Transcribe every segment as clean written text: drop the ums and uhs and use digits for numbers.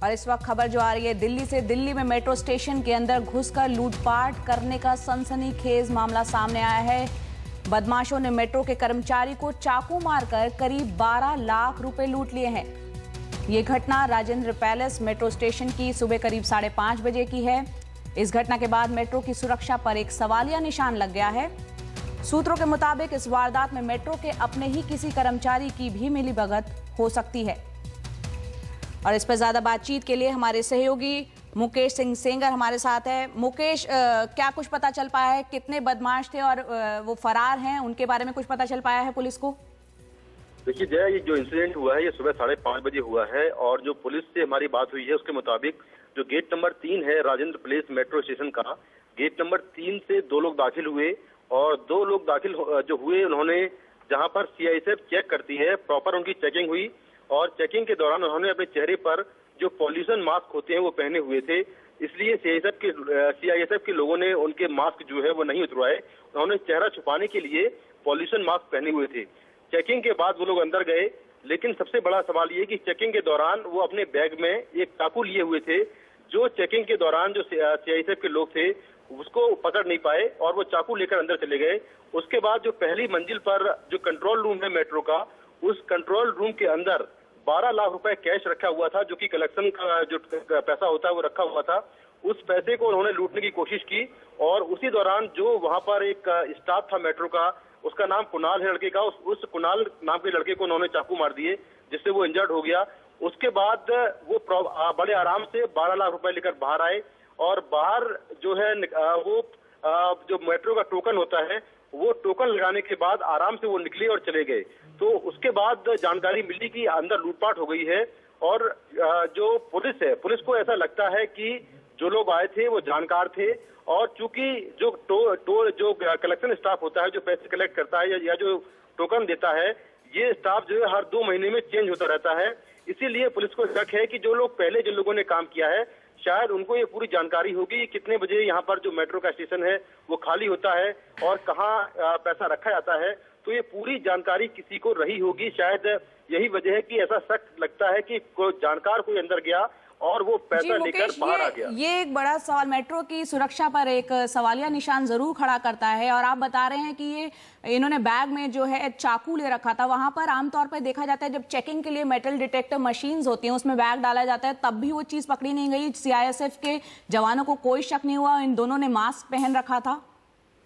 और इस वक्त खबर जो आ रही है दिल्ली से, दिल्ली में मेट्रो स्टेशन के अंदर घुसकर लूटपाट करने का सनसनीखेज मामला सामने आया है। बदमाशों ने मेट्रो के कर्मचारी को चाकू मारकर करीब 12 लाख रुपए लूट लिए हैं। ये घटना राजेंद्र पैलेस मेट्रो स्टेशन की सुबह करीब 5:30 बजे की है। इस घटना के बाद मेट्रो की सुरक्षा पर एक सवालिया निशान लग गया है। सूत्रों के मुताबिक इस वारदात में मेट्रो के अपने ही किसी कर्मचारी की भी मिलीभगत हो सकती है। और इस पर ज्यादा बातचीत के लिए हमारे सहयोगी मुकेश सिंह सेंगर हमारे साथ है। मुकेश, क्या कुछ पता चल पाया है? कितने बदमाश थे और वो फरार हैं, उनके बारे में कुछ पता चल पाया है पुलिस को? देखिए जय, ये जो इंसिडेंट हुआ है ये सुबह 5:30 बजे हुआ है और जो पुलिस से हमारी बात हुई है उसके मुताबिक जो गेट नंबर 3 है राजेंद्र प्लेस मेट्रो स्टेशन का, गेट नंबर 3 से 2 लोग दाखिल हुए और 2 लोग दाखिल जो हुए उन्होंने जहां पर सीआईएसएफ चेक करती है प्रॉपर उनकी चेकिंग हुई और चेकिंग के दौरान उन्होंने अपने चेहरे पर जो पॉल्यूशन मास्क होते हैं वो पहने हुए थे, इसलिए सीआईएसएफ के लोगों ने उनके मास्क जो है वो नहीं उतरवाए। उन्होंने चेहरा छुपाने के लिए पॉल्यूशन मास्क पहने हुए थे। चेकिंग के बाद वो लोग अंदर गए, लेकिन सबसे बड़ा सवाल ये कि चेकिंग के दौरान वो अपने बैग में एक चाकू लिए हुए थे। जो चेकिंग के दौरान जो सीआईएसएफ के लोग थे उसको पकड़ नहीं पाए और वो चाकू लेकर अंदर चले गए। उसके बाद जो पहली मंजिल पर जो कंट्रोल रूम है मेट्रो का, उस कंट्रोल रूम के अंदर 12 लाख रुपए कैश रखा हुआ था, जो कि कलेक्शन का जो पैसा होता है वो रखा हुआ था। उस पैसे को उन्होंने लूटने की कोशिश की और उसी दौरान जो वहां पर एक स्टाफ था मेट्रो का, उसका नाम कुणाल है लड़के का, उस कुणाल नाम के लड़के को उन्होंने चाकू मार दिए जिससे वो इंजर्ड हो गया। उसके बाद वो बड़े आराम से 12 लाख रुपए लेकर बाहर आए और बाहर जो है वो जो मेट्रो का टोकन होता है वो टोकन लगाने के बाद आराम से वो निकले और चले गए। तो उसके बाद जानकारी मिली कि अंदर लूटपाट हो गई है और जो पुलिस है, पुलिस को ऐसा लगता है कि जो लोग आए थे वो जानकार थे और चूंकि जो जो कलेक्शन स्टाफ होता है, जो पैसे कलेक्ट करता है या जो टोकन देता है, ये स्टाफ जो है हर 2 महीने में चेंज होता रहता है। इसीलिए पुलिस को शक है कि जो लोग पहले जिन लोगों ने काम किया है शायद उनको ये पूरी जानकारी होगी कितने बजे यहाँ पर जो मेट्रो का स्टेशन है वो खाली होता है और कहाँ पैसा रखा जाता है। तो ये पूरी जानकारी किसी को रही होगी, शायद यही वजह है कि ऐसा शक लगता है कि कोई जानकार कोई अंदर गया और वो पैसा लेकर बाहर आ गया। ये एक बड़ा सवाल मेट्रो की सुरक्षा पर एक सवालिया निशान जरूर खड़ा करता है। और आप बता रहे हैं कि ये इन्होंने बैग में जो है चाकू ले रखा था। वहां पर आमतौर पर देखा जाता है जब चेकिंग के लिए मेटल डिटेक्टर मशीन्स होती हैं उसमें बैग डाला जाता है, तब भी वो चीज पकड़ी नहीं गई। सीआईएसएफ के जवानों को कोई शक नहीं हुआ, इन दोनों ने मास्क पहन रखा था।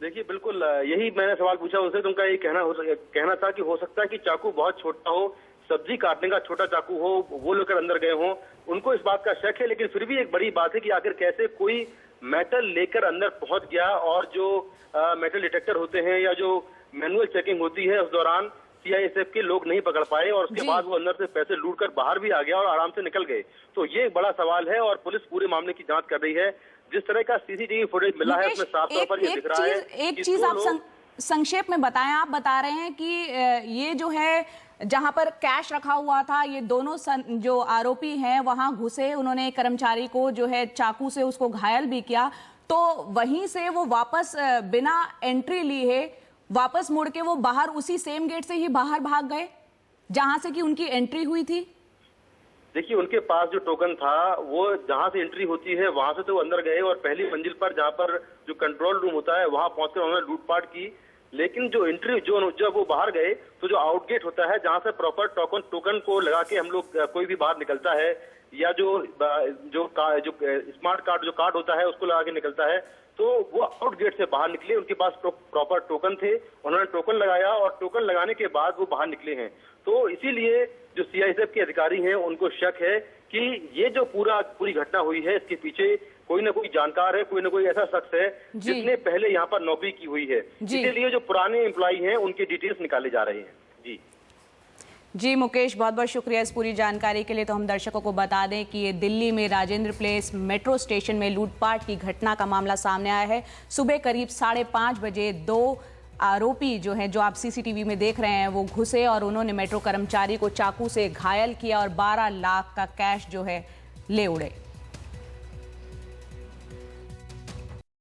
देखिए बिल्कुल यही मैंने सवाल पूछा उनसे, तो उनका ये कहना था कि हो सकता है कि चाकू बहुत छोटा हो, सब्जी काटने का छोटा चाकू हो, वो लेकर अंदर गए हों। उनको इस बात का शक है, लेकिन फिर भी एक बड़ी बात है कि आखिर कैसे कोई मेटल लेकर अंदर पहुंच गया और जो मेटल डिटेक्टर होते हैं या जो मैनुअल चेकिंग होती है उस दौरान सीआईएसएफ के लोग नहीं पकड़ पाए और उसके बाद वो अंदर से पैसे लूटकर बाहर भी आ गया और आराम से निकल गए। तो ये एक बड़ा सवाल है और पुलिस पूरे मामले की जांच कर रही है। जिस तरह का सीसीटीवी फुटेज मिला है उसमें साफ तौर पर ये दिख रहा है। एक चीज आप संक्षेप में बताएं। आप बता रहे हैं कि ये जो है जहां पर कैश रखा हुआ था, ये दोनों जो आरोपी हैं वहां घुसे, उन्होंने एक कर्मचारी को जो है चाकू से उसको घायल भी किया, तो वहीं से वो वापस बिना एंट्री लिए वापस मुड़ के वो बाहर उसी सेम गेट से ही बाहर भाग गए जहां से कि उनकी एंट्री हुई थी। देखिए उनके पास जो टोकन था वो जहां से एंट्री होती है वहां से तो अंदर गए और पहली मंजिल पर जहां पर जो कंट्रोल रूम होता है वहां पहुंचकर उन्होंने लूटपाट की। लेकिन जो एंट्री जब वो बाहर गए तो जो आउटगेट होता है जहां से प्रॉपर टोकन को लगा के हम लोग कोई भी बाहर निकलता है या जो स्मार्ट कार्ड जो कार्ड होता है उसको लगा के निकलता है, तो वो आउटगेट से बाहर निकले। उनके पास प्रॉपर टोकन थे, उन्होंने टोकन लगाया और टोकन लगाने के बाद वो बाहर निकले हैं। तो इसीलिए जो सीआईएसएफ के अधिकारी हैं उनको शक है कि ये जो पूरी घटना हुई है इसके पीछे कोई ना कोई जानकार है, कोई ना कोई ऐसा शख्स है जिसने पहले यहाँ पर नौकरी की हुई है। इसीलिए जो पुराने एम्प्लॉई हैं उनके डिटेल्स निकाले जा रहे हैं। जी मुकेश, बहुत बहुत शुक्रिया इस पूरी जानकारी के लिए। तो हम दर्शकों को बता दें कि ये दिल्ली में राजेंद्र प्लेस मेट्रो स्टेशन में लूटपाट की घटना का मामला सामने आया है। सुबह करीब 5:30 बजे 2 आरोपी जो हैं, जो आप सीसीटीवी में देख रहे हैं, वो घुसे और उन्होंने मेट्रो कर्मचारी को चाकू से घायल किया और 12 लाख का कैश जो है ले उड़े।